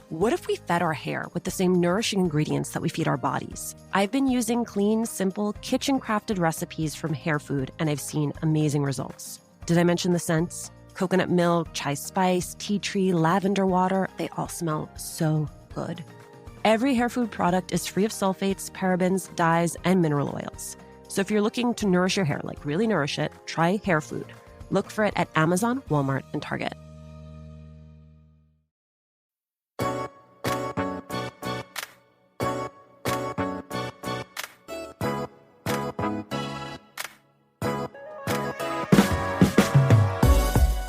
What if we fed our hair with the same nourishing ingredients that we feed our bodies? I've been using clean, simple, kitchen-crafted recipes from Hair Food, and I've seen amazing results. Did I mention the scents? Coconut milk, chai spice, tea tree, lavender water, they all smell so good. Every Hair Food product is free of sulfates, parabens, dyes, and mineral oils. So if you're looking to nourish your hair, like really nourish it, try Hair Food. Look for it at Amazon, Walmart, and Target.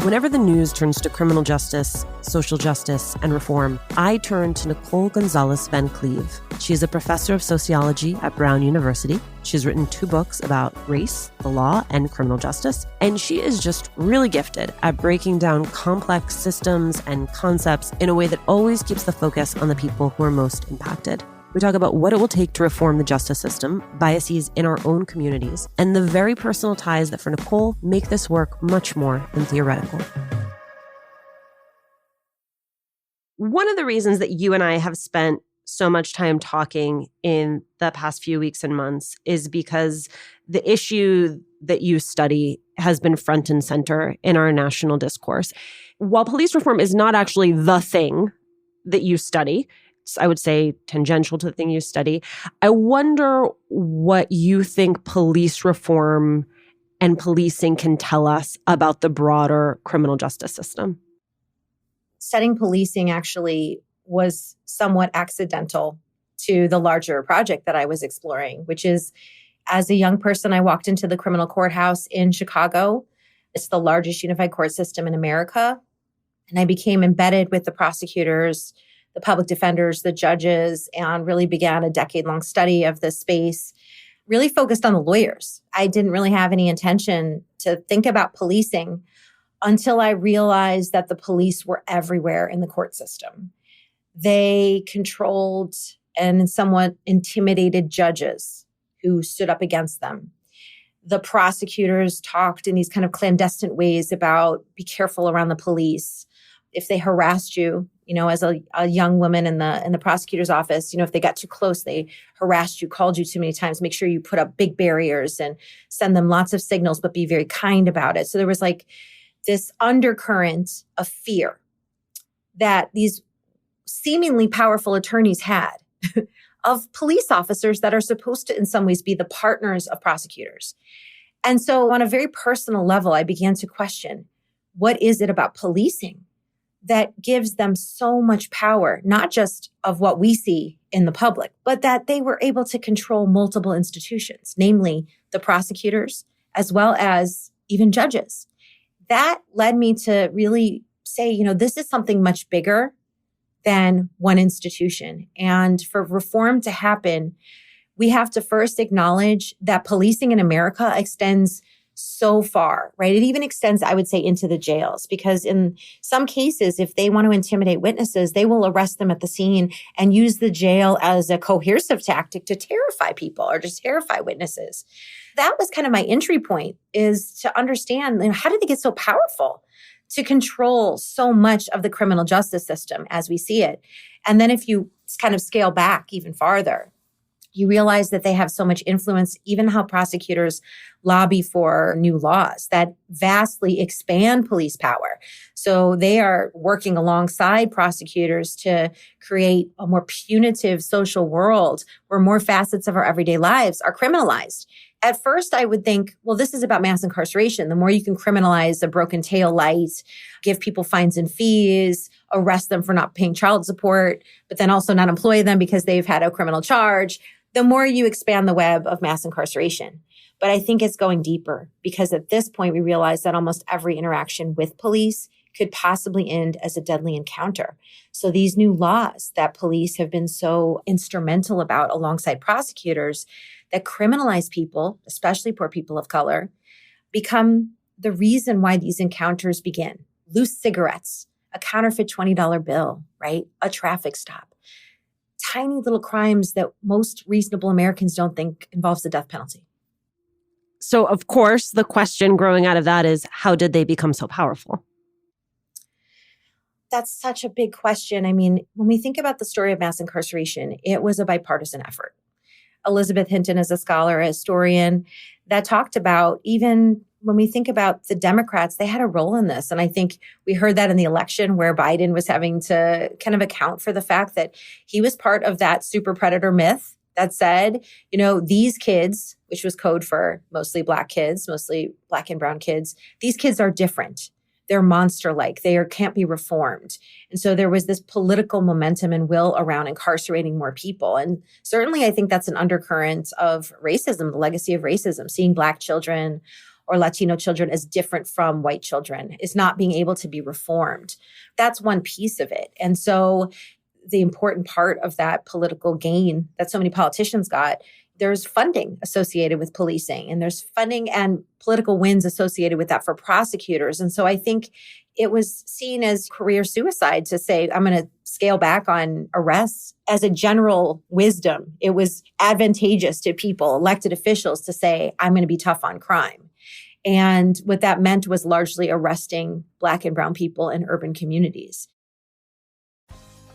Whenever the news turns to criminal justice, social justice, and reform, I turn to Nicole Gonzalez Cleve. She is a professor of sociology at Brown University. She's written 2 books about race, the law, and criminal justice. And she is just really gifted at breaking down complex systems and concepts in a way that always keeps the focus on the people who are most impacted. We talk about what it will take to reform the justice system, biases in our own communities, and the very personal ties that for Nicole make this work much more than theoretical. One of the reasons that you and I have spent so much time talking in the past few weeks and months is because the issue that you study has been front and center in our national discourse. While police reform is not actually the thing that you study, I would say tangential to the thing you study, I wonder what you think police reform and policing can tell us about the broader criminal justice system. Studying policing actually was somewhat accidental to the larger project that I was exploring, which is, as a young person, I walked into the criminal courthouse in Chicago. It's the largest unified court system in America. And I became embedded with the prosecutors, the public defenders, the judges, and really began a decade-long study of this space, really focused on the lawyers. I didn't really have any intention to think about policing until I realized that the police were everywhere in the court system. They controlled and somewhat intimidated judges who stood up against them. The prosecutors talked in these kind of clandestine ways about be careful around the police. If they harassed you, as a young woman in the prosecutor's office, if they got too close, they harassed you, called you too many times, make sure you put up big barriers and send them lots of signals, but be very kind about it. So there was like this undercurrent of fear that these seemingly powerful attorneys had of police officers that are supposed to, in some ways, be the partners of prosecutors. And so on a very personal level, I began to question, what is it about policing that gives them so much power, not just of what we see in the public, but that they were able to control multiple institutions, namely the prosecutors, as well as even judges. That led me to really say, this is something much bigger than one institution. And for reform to happen, we have to first acknowledge that policing in America extends so far, right? It even extends, I would say, into the jails, because in some cases, if they want to intimidate witnesses, they will arrest them at the scene and use the jail as a coercive tactic to terrify people or just terrify witnesses. That was kind of my entry point, is to understand, how did they get so powerful to control so much of the criminal justice system as we see it? And then if you kind of scale back even farther, you realize that they have so much influence, even how prosecutors lobby for new laws that vastly expand police power. So they are working alongside prosecutors to create a more punitive social world where more facets of our everyday lives are criminalized. At first, I would think, well, this is about mass incarceration. The more you can criminalize a broken tail light, give people fines and fees, arrest them for not paying child support, but then also not employ them because they've had a criminal charge, the more you expand the web of mass incarceration. But I think it's going deeper, because at this point, we realize that almost every interaction with police could possibly end as a deadly encounter. So these new laws that police have been so instrumental about alongside prosecutors that criminalize people, especially poor people of color, become the reason why these encounters begin. Loose cigarettes, a counterfeit $20 bill, right? A traffic stop. Tiny little crimes that most reasonable Americans don't think involves the death penalty. So, of course, the question growing out of that is, how did they become so powerful? that's such a big question. I mean, when we think about the story of mass incarceration, it was a bipartisan effort. Elizabeth Hinton is a scholar, a historian that talked about, even when we think about the Democrats, they had a role in this. And I think we heard that in the election where Biden was having to kind of account for the fact that he was part of that super predator myth that said, these kids, which was code for mostly Black kids, mostly Black and brown kids, these kids are different. They're monster-like. They can't be reformed. And so there was this political momentum and will around incarcerating more people. And certainly I think that's an undercurrent of racism, the legacy of racism, seeing Black children or Latino children as different from white children is not being able to be reformed. That's one piece of it. And so the important part of that political gain that so many politicians got, there's funding associated with policing, and there's funding and political wins associated with that for prosecutors. And so I think it was seen as career suicide to say, I'm going to scale back on arrests. As a general wisdom, it was advantageous to people, elected officials, to say, I'm going to be tough on crime. And what that meant was largely arresting Black and brown people in urban communities.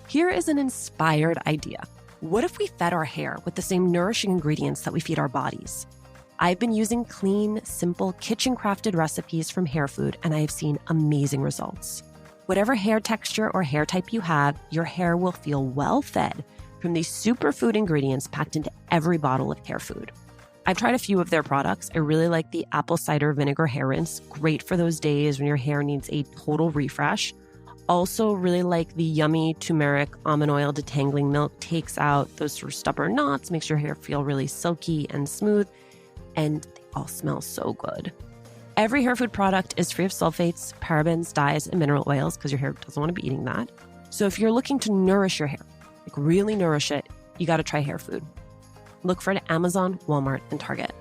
Here is an inspired idea. What if we fed our hair with the same nourishing ingredients that we feed our bodies? I've been using clean, simple, kitchen-crafted recipes from Hair Food, and I have seen amazing results. Whatever hair texture or hair type you have, your hair will feel well-fed from these superfood ingredients packed into every bottle of Hair Food. I've tried a few of their products. I really like the apple cider vinegar hair rinse, great for those days when your hair needs a total refresh. Also really like the yummy turmeric almond oil detangling milk, takes out those sort of stubborn knots, makes your hair feel really silky and smooth, and they all smell so good. Every Hair Food product is free of sulfates, parabens, dyes, and mineral oils because your hair doesn't want to be eating that. So if you're looking to nourish your hair, like really nourish it, you got to try Hair Food. Look for it at Amazon, Walmart, and Target.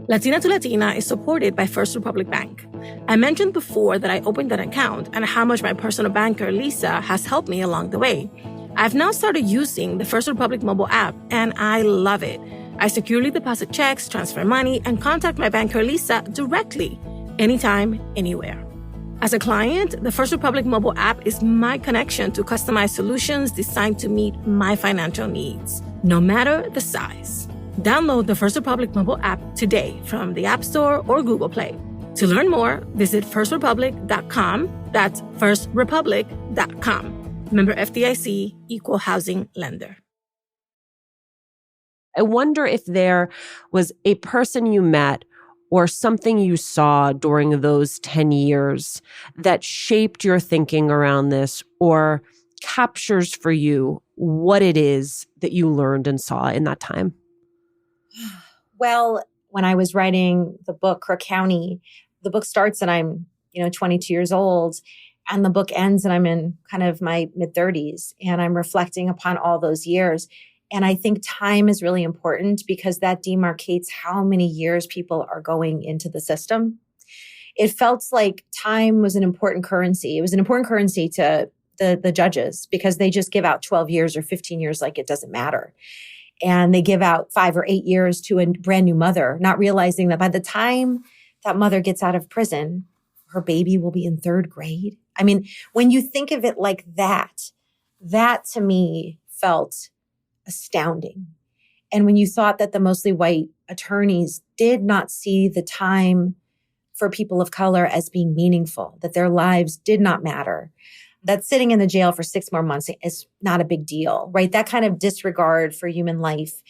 Latina to Latina is supported by First Republic Bank. I mentioned before that I opened an account and how much my personal banker, Lisa, has helped me along the way. I've now started using the First Republic mobile app, and I love it. I securely deposit checks, transfer money, and contact my banker, Lisa, directly, anytime, anywhere. As a client, the First Republic mobile app is my connection to customized solutions designed to meet my financial needs, no matter the size. Download the First Republic mobile app today from the App Store or Google Play. To learn more, visit firstrepublic.com. That's firstrepublic.com. Member FDIC, Equal Housing Lender. I wonder if there was a person you met or something you saw during those 10 years that shaped your thinking around this or captures for you what it is that you learned and saw in that time. Well, when I was writing the book, Crook County, the book starts and I'm, 22 years old, and the book ends and I'm in kind of my mid-30s, and I'm reflecting upon all those years. And I think time is really important because that demarcates how many years people are going into the system. It felt like time was an important currency. It was an important currency to the judges because they just give out 12 years or 15 years like it doesn't matter. And they give out 5 or 8 years to a brand new mother, not realizing that by the time that mother gets out of prison, her baby will be in 3rd grade. I mean, when you think of it like that to me felt astounding. And when you thought that the mostly white attorneys did not see the time for people of color as being meaningful, that their lives did not matter, that sitting in the jail for 6 more months is not a big deal, right? That kind of disregard for human life,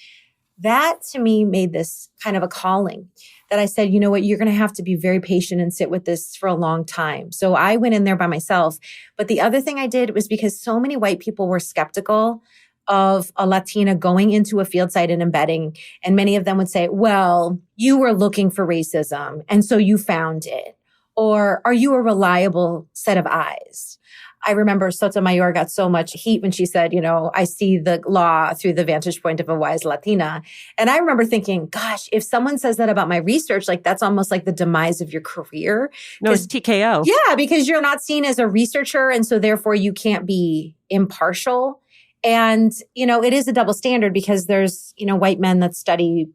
that to me made this kind of a calling that I said, you know what, you're going to have to be very patient and sit with this for a long time. So I went in there by myself. But the other thing I did was because so many white people were skeptical of a Latina going into a field site and embedding. And many of them would say, well, you were looking for racism, and so you found it. Or are you a reliable set of eyes? I remember Sotomayor got so much heat when she said, I see the law through the vantage point of a wise Latina. And I remember thinking, gosh, if someone says that about my research, like that's almost like the demise of your career. No, it's TKO. Yeah, because you're not seen as a researcher. And so therefore you can't be impartial. And, it is a double standard because there's, white men that study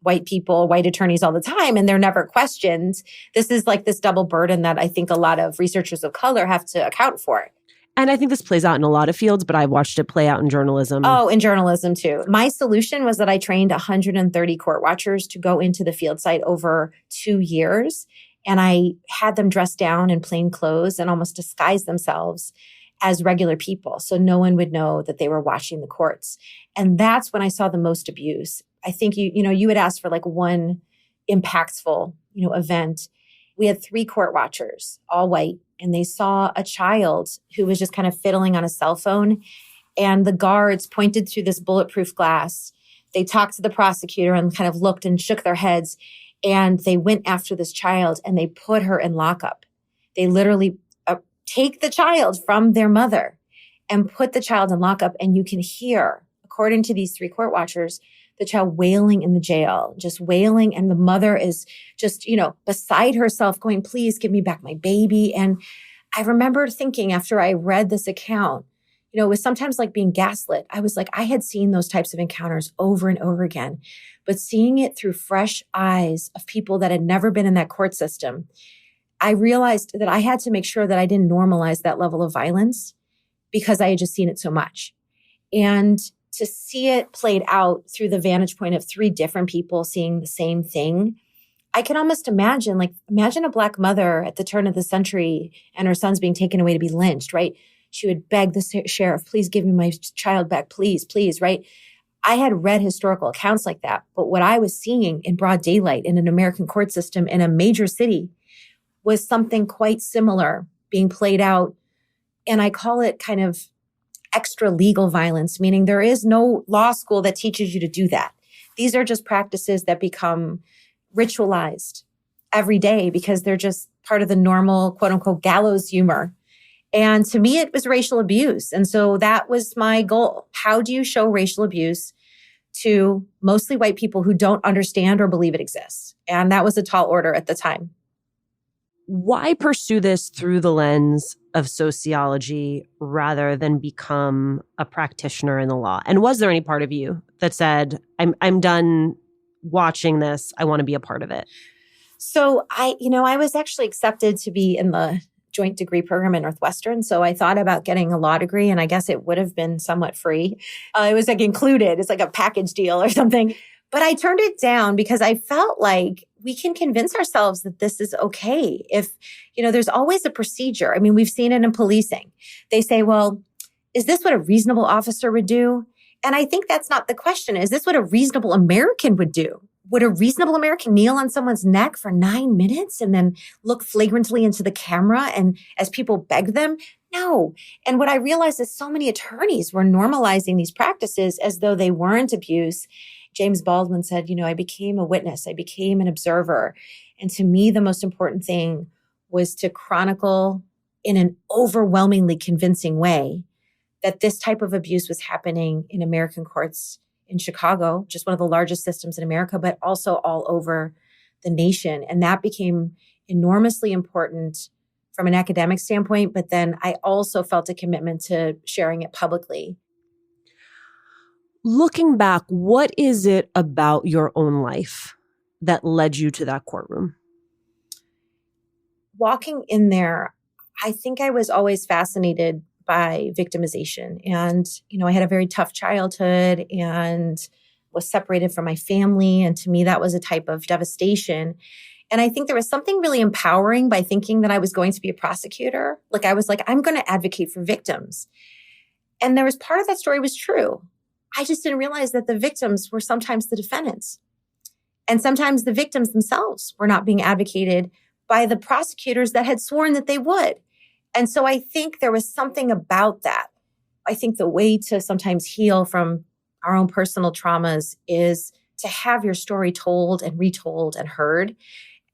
white people, white attorneys all the time, and they're never questioned. This is like this double burden that I think a lot of researchers of color have to account for. And I think this plays out in a lot of fields, but I've watched it play out in journalism. Oh, in journalism too. My solution was that I trained 130 court watchers to go into the field site over 2 years. And I had them dress down in plain clothes and almost disguise themselves as regular people. So no one would know that they were watching the courts. And that's when I saw the most abuse. I think you had asked for like one impactful, event. We had 3 court watchers, all white, and they saw a child who was just kind of fiddling on a cell phone. And the guards pointed through this bulletproof glass. They talked to the prosecutor and kind of looked and shook their heads. And they went after this child and they put her in lockup. They literally take the child from their mother and put the child in lockup. And you can hear, according to these 3 court watchers, the child wailing in the jail, just wailing. And the mother is just, beside herself going, please give me back my baby. And I remember thinking after I read this account, it was sometimes like being gaslit. I was like, I had seen those types of encounters over and over again, but seeing it through fresh eyes of people that had never been in that court system, I realized that I had to make sure that I didn't normalize that level of violence because I had just seen it so much. And to see it played out through the vantage point of 3 different people seeing the same thing, I can almost imagine a Black mother at the turn of the century and her son's being taken away to be lynched, right? She would beg the sheriff, please give me my child back, please, please, right? I had read historical accounts like that, but what I was seeing in broad daylight in an American court system in a major city was something quite similar being played out. And I call it kind of extra legal violence, meaning there is no law school that teaches you to do that. These are just practices that become ritualized every day because they're just part of the normal, quote unquote, gallows humor. And to me, it was racial abuse. And so that was my goal. How do you show racial abuse to mostly white people who don't understand or believe it exists? And that was a tall order at the time. Why pursue this through the lens of sociology rather than become a practitioner in the law? And was there any part of you that said, I'm done watching this, I want to be a part of it? So I was actually accepted to be in the joint degree program at Northwestern. So I thought about getting a law degree, and I guess it would have been somewhat free. It was like included. It's like a package deal or something. But I turned it down because I felt like we can convince ourselves that this is okay. If, there's always a procedure. I mean, we've seen it in policing. They say, well, is this what a reasonable officer would do? And I think that's not the question. Is this what a reasonable American would do? Would a reasonable American kneel on someone's neck for 9 minutes and then look flagrantly into the camera and as people beg them? No. And what I realized is so many attorneys were normalizing these practices as though they weren't abuse. James Baldwin said, I became a witness. I became an observer. And to me, the most important thing was to chronicle in an overwhelmingly convincing way that this type of abuse was happening in American courts in Chicago, just one of the largest systems in America, but also all over the nation. And that became enormously important from an academic standpoint. But then I also felt a commitment to sharing it publicly. Looking back, what is it about your own life that led you to that courtroom? Walking in there, I think I was always fascinated by victimization. And, I had a very tough childhood and was separated from my family. And to me, that was a type of devastation. And I think there was something really empowering by thinking that I was going to be a prosecutor. I was like, I'm going to advocate for victims. And there was part of that story was true. I just didn't realize that the victims were sometimes the defendants. And sometimes the victims themselves were not being advocated by the prosecutors that had sworn that they would. And so I think there was something about that. I think the way to sometimes heal from our own personal traumas is to have your story told and retold and heard.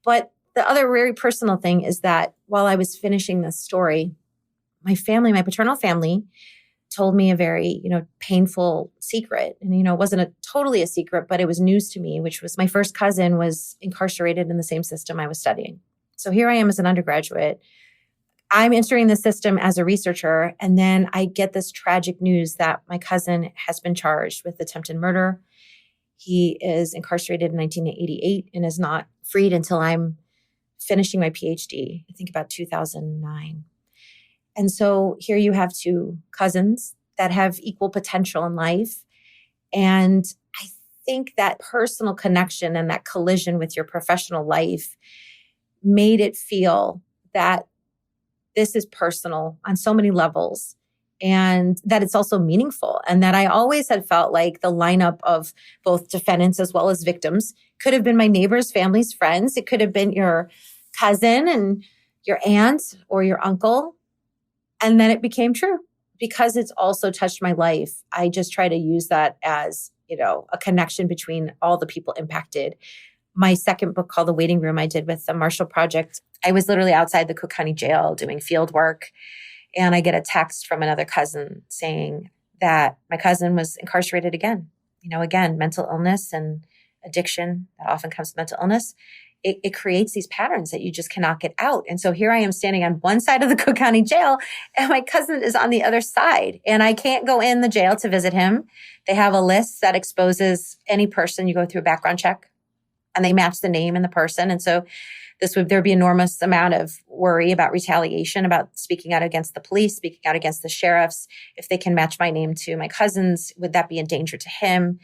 But the other very personal thing is that while I was finishing this story, my paternal family, told me a very, painful secret. And, it wasn't totally a secret, but it was news to me, which was my first cousin was incarcerated in the same system I was studying. So here I am as an undergraduate. I'm entering the system as a researcher. And then I get this tragic news that my cousin has been charged with attempted murder. He is incarcerated in 1988 and is not freed until I'm finishing my PhD, I think about 2009. And so here you have two cousins that have equal potential in life. And I think that personal connection and that collision with your professional life made it feel that this is personal on so many levels and that it's also meaningful. And that I always had felt like the lineup of both defendants as well as victims could have been my neighbors, families, friends. It could have been your cousin and your aunt or your uncle. And then it became true because it's also touched my life. I just try to use that as, a connection between all the people impacted. My second book called The Waiting Room, I did with the Marshall Project. I was literally outside the Cook County Jail doing field work. And I get a text from another cousin saying that my cousin was incarcerated again. Again, mental illness and addiction that often comes with mental illness. It creates these patterns that you just cannot get out. And so here I am standing on one side of the Cook County Jail and my cousin is on the other side. And I can't go in the jail to visit him. They have a list that exposes any person. You go through a background check and they match the name and the person. And so there'd be enormous amount of worry about retaliation, about speaking out against the police, speaking out against the sheriffs. If they can match my name to my cousin's, would that be in danger to him?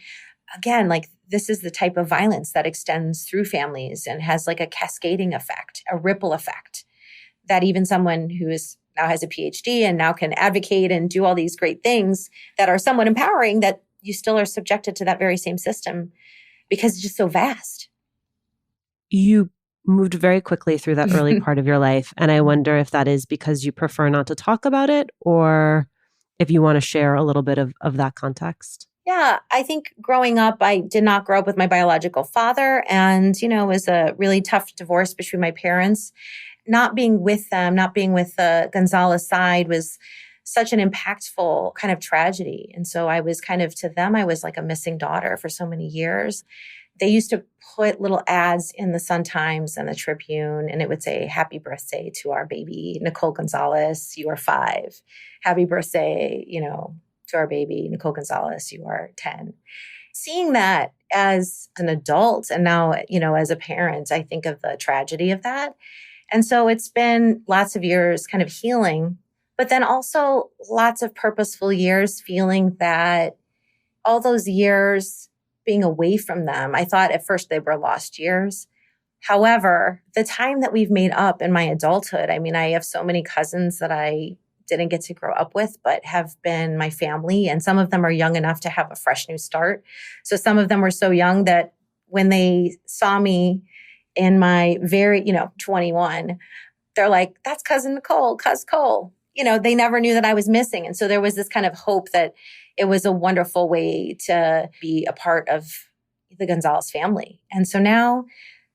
Again, this is the type of violence that extends through families and has a cascading effect, a ripple effect that even someone who now has a PhD and now can advocate and do all these great things that are somewhat empowering, that you still are subjected to that very same system because it's just so vast. You moved very quickly through that early part of your life. And I wonder if that is because you prefer not to talk about it or if you want to share a little bit of that context. Yeah, I think growing up, I did not grow up with my biological father. And, it was a really tough divorce between my parents. Not being with them, not being with the Gonzalez side was such an impactful kind of tragedy. And so I was to them, I was like a missing daughter for so many years. They used to put little ads in the Sun-Times and the Tribune, and it would say, "Happy birthday to our baby, Nicole Gonzalez, you are 5. Happy birthday, to our baby, Nicole Gonzalez, you are 10. Seeing that as an adult and now, as a parent, I think of the tragedy of that. And so it's been lots of years kind of healing, but then also lots of purposeful years feeling that all those years being away from them, I thought at first they were lost years. However, the time that we've made up in my adulthood, I have so many cousins that I didn't get to grow up with, but have been my family. And some of them are young enough to have a fresh new start. So some of them were so young that when they saw me in my very, 21, they're like, "That's cousin Nicole, Cuz Cole." They never knew that I was missing. And so there was this kind of hope that it was a wonderful way to be a part of the Gonzalez family. And so now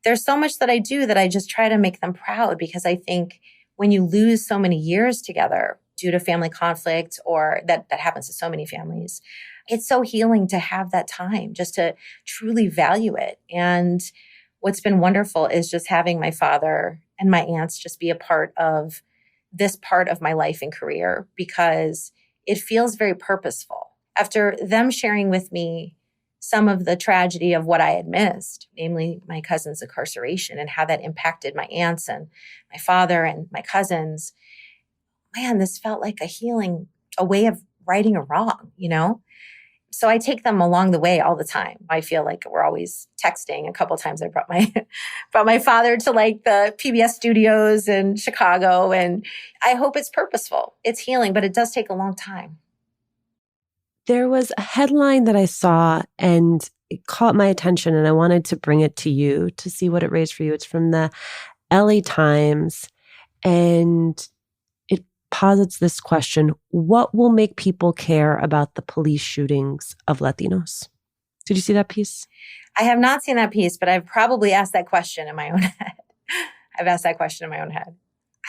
there's so much that I do that I just try to make them proud, because I think when you lose so many years together due to family conflict, or that happens to so many families, it's so healing to have that time just to truly value it. And what's been wonderful is just having my father and my aunts just be a part of this part of my life and career, because it feels very purposeful. After them sharing with me some of the tragedy of what I had missed, namely my cousin's incarceration and how that impacted my aunts and my father and my cousins, man, this felt like a healing, a way of righting a wrong, So I take them along the way all the time. I feel like we're always texting. A couple of times I brought my father to the PBS studios in Chicago, and I hope it's purposeful. It's healing, but it does take a long time. There was a headline that I saw and it caught my attention, and I wanted to bring it to you to see what it raised for you. It's from the LA Times, and it posits this question: what will make people care about the police shootings of Latinos? Did you see that piece? I have not seen that piece, but I've probably asked that question in my own head.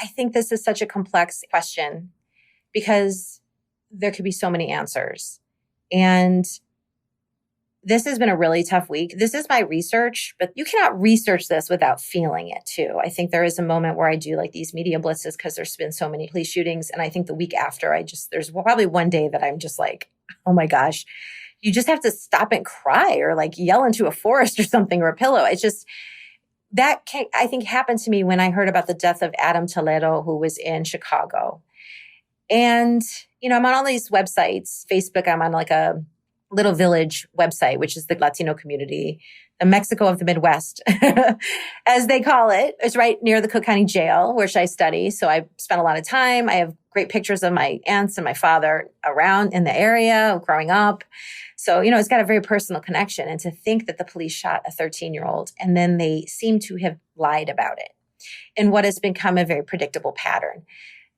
I think this is such a complex question because there could be so many answers. And this has been a really tough week. This is my research, but you cannot research this without feeling it too. I think there is a moment where I do these media blitzes because there's been so many police shootings. And I think the week after, there's probably one day that I'm just like, oh my gosh, you just have to stop and cry or like yell into a forest or something or a pillow. It's just, I think happened to me when I heard about the death of Adam Toledo, who was in Chicago. And, I'm on all these websites, Facebook, I'm on like a little village website, which is the Latino community, the Mexico of the Midwest, as they call it. It's right near the Cook County Jail, which I study. So I spent a lot of time. I have great pictures of my aunts and my father around in the area growing up. So, it's got a very personal connection. And to think that the police shot a 13-year-old and then they seem to have lied about it in what has become a very predictable pattern.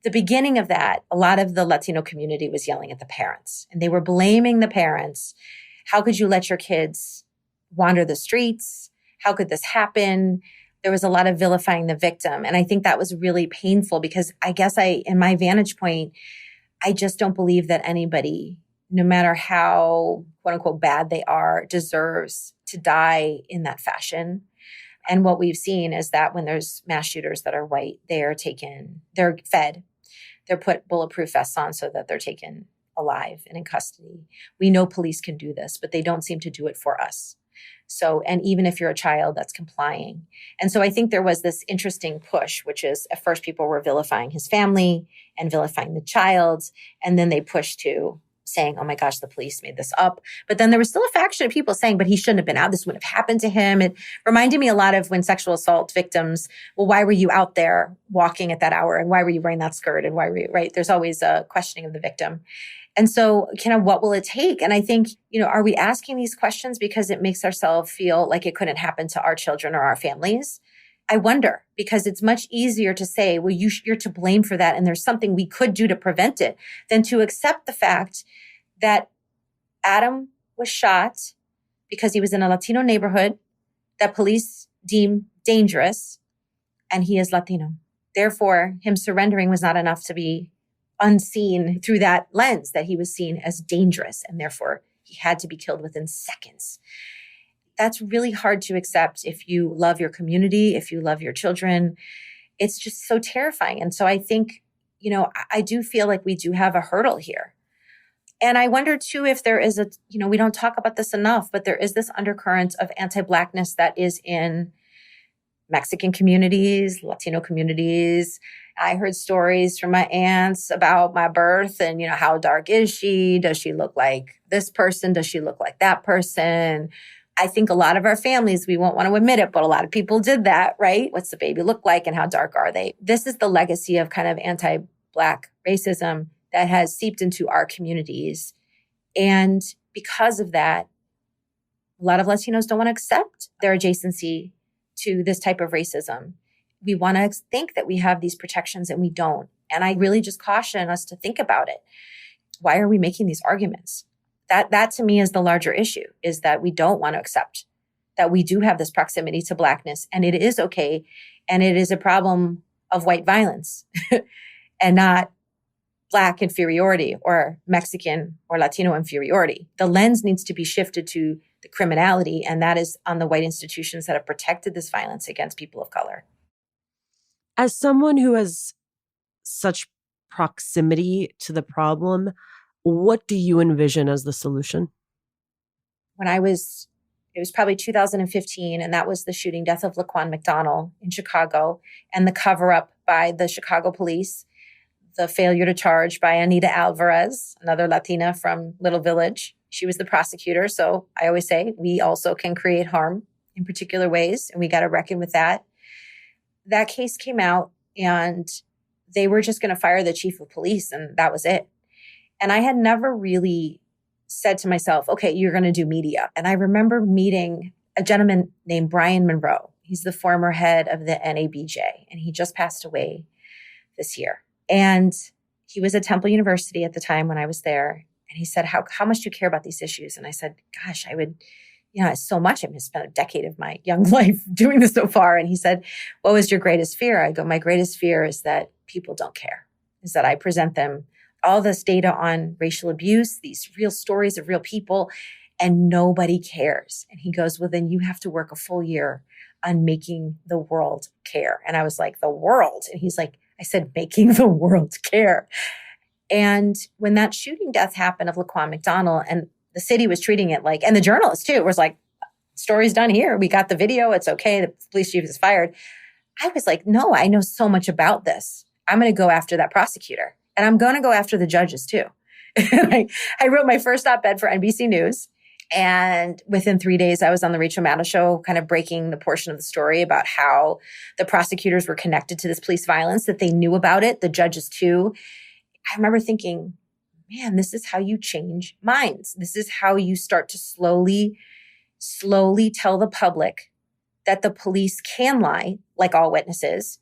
The beginning of that, a lot of the Latino community was yelling at the parents and they were blaming the parents. How could you let your kids wander the streets? How could this happen? There was a lot of vilifying the victim. And I think that was really painful because I guess in my vantage point, I just don't believe that anybody, no matter how quote unquote bad they are, deserves to die in that fashion. And what we've seen is that when there's mass shooters that are white, they're fed, they're put bulletproof vests on so that they're taken alive and in custody. We know police can do this, but they don't seem to do it for us. So, and even if you're a child, that's complying. And so I think there was this interesting push, which is at first people were vilifying his family and vilifying the child. And then they pushed to saying, oh my gosh, the police made this up. But then there was still a faction of people saying, but he shouldn't have been out. This wouldn't have happened to him. It reminded me a lot of when sexual assault victims, well, why were you out there walking at that hour? And why were you wearing that skirt? And why were you, right? There's always a questioning of the victim. And so kind of what will it take? And I think, are we asking these questions because it makes ourselves feel like it couldn't happen to our children or our families? I wonder, because it's much easier to say, well, you're to blame for that. And there's something we could do to prevent it than to accept the fact that Adam was shot because he was in a Latino neighborhood that police deem dangerous, and he is Latino. Therefore, him surrendering was not enough to be unseen through that lens, that he was seen as dangerous, and therefore he had to be killed within seconds. That's really hard to accept if you love your community, if you love your children. It's just so terrifying. And so I think, I do feel like we do have a hurdle here. And I wonder too if there is we don't talk about this enough, but there is this undercurrent of anti-Blackness that is in Mexican communities, Latino communities. I heard stories from my aunts about my birth and, how dark is she? Does she look like this person? Does she look like that person? I think a lot of our families, we won't want to admit it, but a lot of people did that, right? What's the baby look like and how dark are they? This is the legacy of kind of anti-Black racism that has seeped into our communities. And because of that, a lot of Latinos don't want to accept their adjacency to this type of racism. We want to think that we have these protections and we don't. And I really just caution us to think about it. Why are we making these arguments? That to me is the larger issue, is that we don't want to accept that we do have this proximity to Blackness and it is okay. And it is a problem of white violence and not Black inferiority or Mexican or Latino inferiority. The lens needs to be shifted to the criminality, and that is on the white institutions that have protected this violence against people of color. As someone who has such proximity to the problem, what do you envision as the solution? It was probably 2015, and that was the shooting death of Laquan McDonald in Chicago and the cover-up by the Chicago police, the failure to charge by Anita Alvarez, another Latina from Little Village. She was the prosecutor. So I always say we also can create harm in particular ways, and we got to reckon with that. That case came out and they were just going to fire the chief of police, and that was it. And I had never really said to myself, okay, you're going to do media. And I remember meeting a gentleman named Brian Monroe. He's the former head of the NABJ, and he just passed away this year. And he was at Temple University at the time when I was there. And he said, how much do you care about these issues? And I said, gosh, I would, so much. I've spent a decade of my young life doing this so far. And he said, what was your greatest fear? I go, my greatest fear is that people don't care, is that I present them all this data on racial abuse, these real stories of real people, and nobody cares. And he goes, well, then you have to work a full year on making the world care. And I was like, the world? And he's like, I said, making the world care. And when that shooting death happened of Laquan McDonald, and the city was treating it like, and the journalist too, was like, story's done here. We got the video. It's okay. The police chief is fired. I was like, no, I know so much about this. I'm going to go after that prosecutor, and I'm going to go after the judges too. I wrote my first op-ed for NBC News. And within 3 days, I was on the Rachel Maddow show, kind of breaking the portion of the story about how the prosecutors were connected to this police violence, that they knew about it, the judges too. I remember thinking, man, this is how you change minds. This is how you start to slowly tell the public that the police can lie, like all witnesses,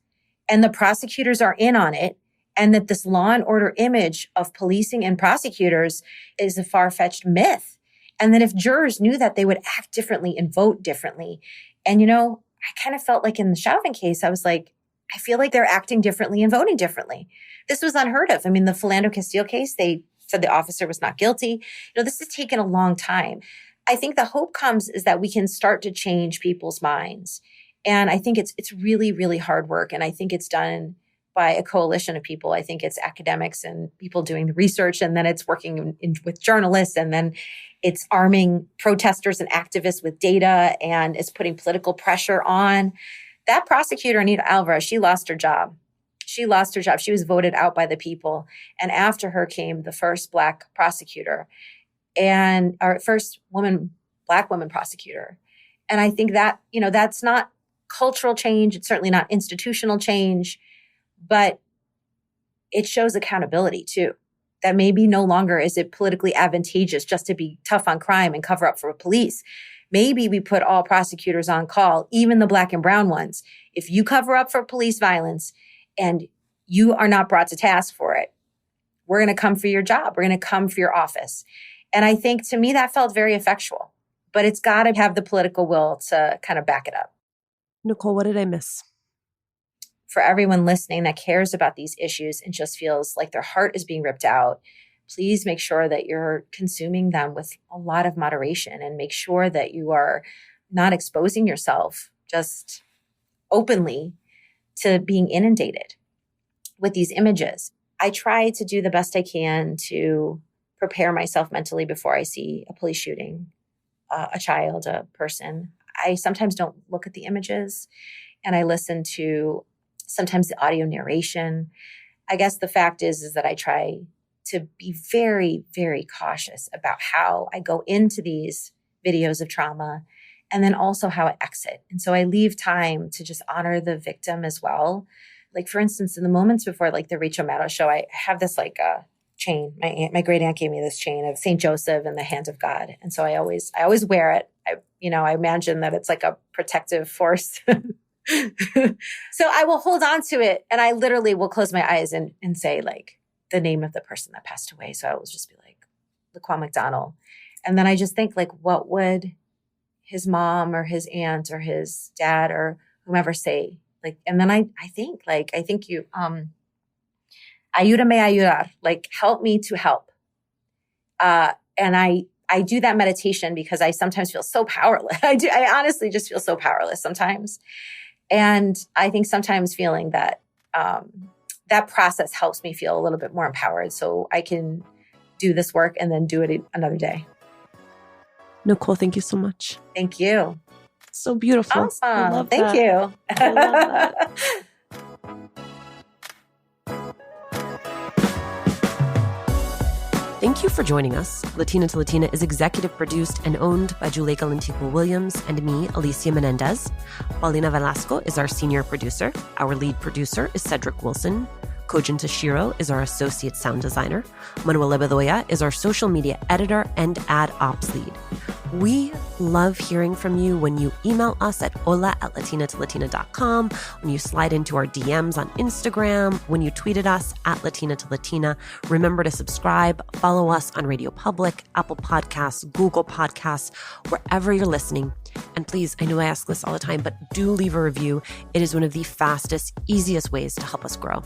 and the prosecutors are in on it, and that this law and order image of policing and prosecutors is a far-fetched myth. And that if jurors knew that, they would act differently and vote differently. And, I kind of felt like in the Chauvin case, I was like, I feel like they're acting differently and voting differently. This was unheard of. I mean, the Philando Castile case, they said the officer was not guilty. This has taken a long time. I think the hope comes is that we can start to change people's minds. And I think it's really, really hard work. And I think it's done by a coalition of people. I think it's academics and people doing the research, and then it's working with journalists, and then it's arming protesters and activists with data, and it's putting political pressure on. That prosecutor, Anita Alvarez, she lost her job. She was voted out by the people. And after her came the first Black prosecutor, and our first Black woman prosecutor. And I think that, that's not cultural change. It's certainly not institutional change, but it shows accountability too. That maybe no longer is it politically advantageous just to be tough on crime and cover up for police. Maybe we put all prosecutors on call, even the Black and brown ones. If you cover up for police violence and you are not brought to task for it, we're going to come for your job. We're going to come for your office. And I think, to me, that felt very effectual. But it's got to have the political will to kind of back it up. Nicole, what did I miss? For everyone listening that cares about these issues and just feels like their heart is being ripped out, please make sure that you're consuming them with a lot of moderation, and make sure that you are not exposing yourself just openly to being inundated with these images. I try to do the best I can to prepare myself mentally before I see a police shooting, a child, a person. I sometimes don't look at the images, and I listen to sometimes the audio narration. I guess the fact is that I try to be very, very cautious about how I go into these videos of trauma, and then also how I exit. And so I leave time to just honor the victim as well. Like, for instance, in the moments before, like the Rachel Maddow show, I have this chain. My great aunt gave me this chain of St. Joseph and the hand of God. And so I always wear it. I imagine that it's like a protective force. So I will hold on to it, and I literally will close my eyes and say like the name of the person that passed away. So I will just be like, Laquan McDonald. And then I just think, like, what would his mom or his aunt or his dad or whomever say? Like, and then I think you, ayúdame a ayudar, like, help me to help. And I do that meditation because I sometimes feel so powerless. I honestly just feel so powerless sometimes. And I think sometimes feeling that that process helps me feel a little bit more empowered, so I can do this work and then do it another day. Nicole, thank you so much. Thank you. So beautiful. Awesome. I love Thank that. you. I love that. Thank you for joining us. Latina to Latina is executive produced and owned by Juleka Lantigua Williams and me, Alicia Menendez. Paulina Velasco is our senior producer. Our lead producer is Cedric Wilson. Kojin Tashiro is our associate sound designer. Manuela Bedoya is our social media editor and ad ops lead. We love hearing from you when you email us at hola@latinatolatina.com, when you slide into our DMs on Instagram, when you tweet at us at Latina to Latina. Remember to subscribe, follow us on Radio Public, Apple Podcasts, Google Podcasts, wherever you're listening. And please, I know I ask this all the time, but do leave a review. It is one of the fastest, easiest ways to help us grow.